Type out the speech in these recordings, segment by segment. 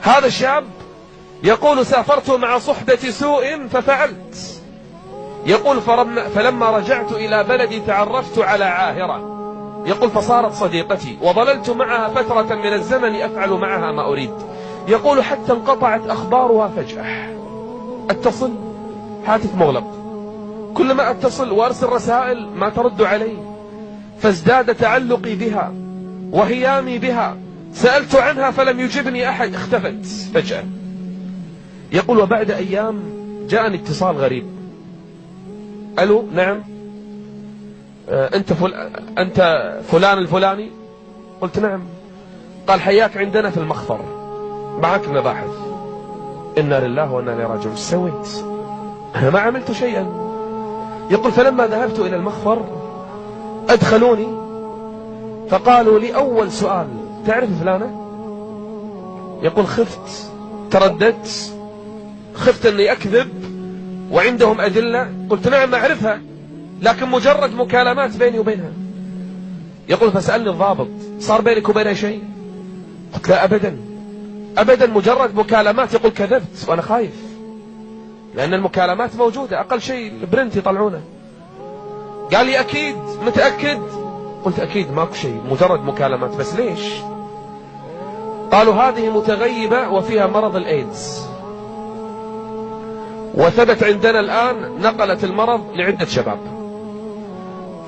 هذا الشاب يقول سافرت مع صحبة سوء ففعلت. يقول فلما رجعت إلى بلدي تعرفت على عاهرة، يقول فصارت صديقتي وظللت معها فترة من الزمن أفعل معها ما أريد. يقول حتى انقطعت أخبارها فجأة. أتصل هاتف مغلق، كل ما أتصل وأرسل رسائل ما ترد علي، فازداد تعلقي بها وهيامي بها. سألت عنها فلم يجبني أحد، اختفت فجأة. يقول وبعد أيام جاءني اتصال غريب. ألو نعم، أنت فلان الفلاني؟ قلت نعم. قال حياك عندنا في المخفر، معك المباحث. إنا لله وإنا إليه راجعون. سويت؟ أنا ما عملت شيئا. يقول فلما ذهبت إلى المخفر أدخلوني فقالوا لي أول سؤال تعرف فلانة؟ يقول خفت، ترددت، خفت أني أكذب وعندهم أدلة. قلت نعم أعرفها، لكن مجرد مكالمات بيني وبينها. يقول فسألني الضابط صار بينك وبينها شيء؟ قلت لا أبدا أبدا، مجرد مكالمات. يقول كذبت وأنا خايف لأن المكالمات موجودة، أقل شيء البرنت يطلعونه. قال لي أكيد متأكد؟ قلت أكيد ماكو شيء، مجرد مكالمات. بس ليش؟ قالوا هذه متغيبة وفيها مرض الإيدز، وثبت عندنا الآن نقلت المرض لعدة شباب،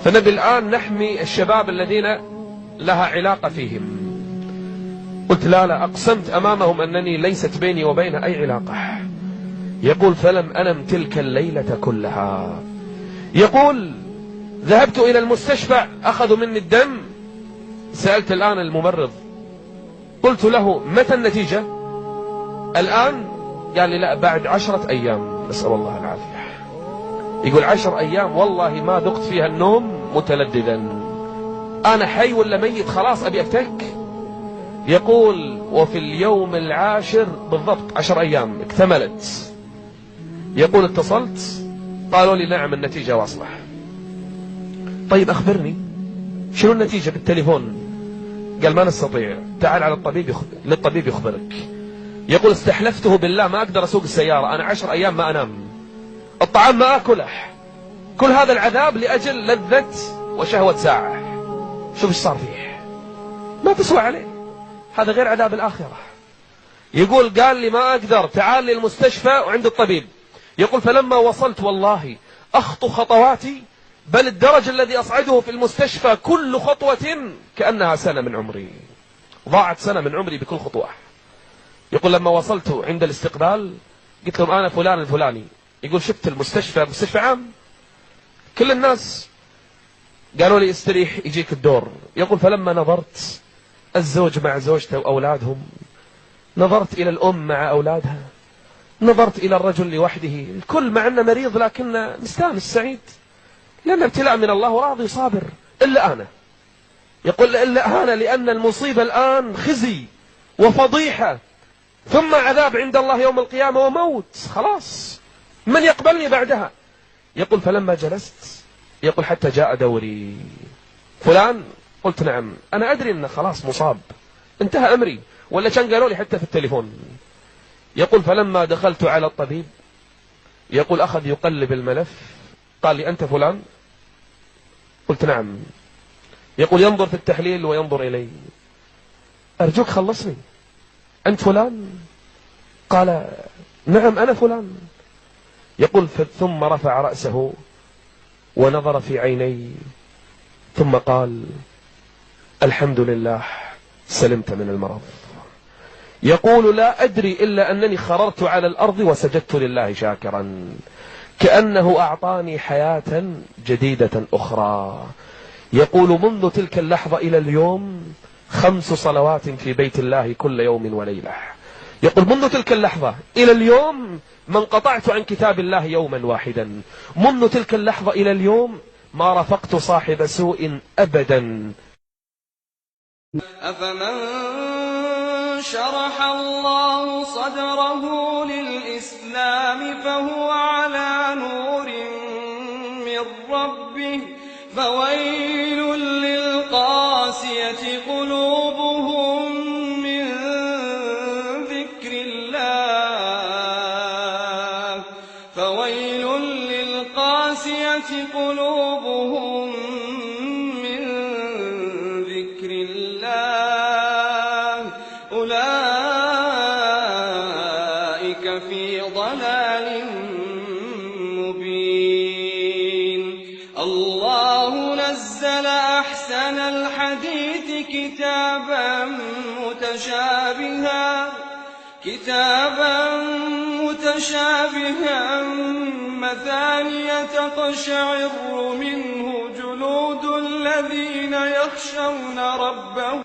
فنبي الآن نحمي الشباب الذين لها علاقة فيهم. قلت لا أقسمت أمامهم أنني ليست بيني وبينها أي علاقة. يقول فلم أنم تلك الليلة كلها. يقول ذهبت إلى المستشفى أخذوا مني الدم. سألت الآن الممرض قلت له متى النتيجة الآن؟ قال لي لا بعد 10 أيام. نسأل الله العافية. يقول 10 أيام والله ما ذقت فيها النوم متلذذا، أنا حي ولا ميت خلاص أبي أفتك. يقول وفي اليوم 10 بالضبط 10 أيام اكتملت. يقول اتصلت قالوا لي نعم النتيجة واصلة. طيب أخبرني شنو النتيجة بالتليفون؟ قال ما نستطيع، تعال على للطبيب يخبرك. يقول استحلفته بالله ما أقدر أسوق السيارة، أنا 10 أيام ما أنام، الطعام ما أكله، كل هذا العذاب لأجل لذة وشهوة ساعة. شوف ايش صار فيه، ما تسوى عليه، هذا غير عذاب الآخرة. يقول قال لي ما أقدر، تعال للمستشفى وعند الطبيب. يقول فلما وصلت والله أخطو خطواتي، بل الدرج الذي أصعده في المستشفى كل خطوة كأنها سنة من عمري، ضاعت سنة من عمري بكل خطوة. يقول لما وصلت عند الاستقبال قلت لهم أنا فلان الفلاني. يقول شفت المستشفى مستشفى عام كل الناس، قالوا لي استريح يجيك الدور. يقول فلما نظرت الزوج مع زوجته وأولادهم، نظرت إلى الأم مع أولادها، نظرت إلى الرجل لوحده، الكل مع أنه مريض لكنه مستانس سعيد لأن ابتلاء من الله وراضي صابر، إلا أنا. يقول إلا أنا لأن المصيبة الآن خزي وفضيحة ثم عذاب عند الله يوم القيامة وموت، خلاص من يقبلني بعدها؟ يقول فلما جلست يقول حتى جاء دوري فلان، قلت نعم أنا أدري أنه خلاص مصاب انتهى أمري، ولا كان قالوا لي حتى في التليفون. يقول فلما دخلت على الطبيب يقول أخذ يقلب الملف، قال لي أنت فلان؟ قلت نعم. يقول ينظر في التحليل وينظر إلي، أرجوك خلصني، أنت فلان؟ قال نعم أنا فلان. يقول ثم رفع رأسه ونظر في عيني ثم قال الحمد لله سلمت من المرض. يقول لا أدري إلا أنني خررت على الأرض وسجدت لله شاكرا، كأنه أعطاني حياة جديدة أخرى. يقول منذ تلك اللحظة إلى اليوم 5 صلوات في بيت الله كل يوم وليلة. يقول منذ تلك اللحظة إلى اليوم ما انقطعت عن كتاب الله يوما واحدا، منذ تلك اللحظة إلى اليوم ما رفقت صاحب سوء أبدا. أفمن شرح الله صدره للإسلام فهو على نور من ربه، فويل للقاسية قلوبهم من ذكر وجلت قلوبهم من ذكر الله أولئك في ضلال مبين. الله نزل أحسن الحديث كتابا متشابها مثانية تقشعر منه جلود الذين يخشون ربهم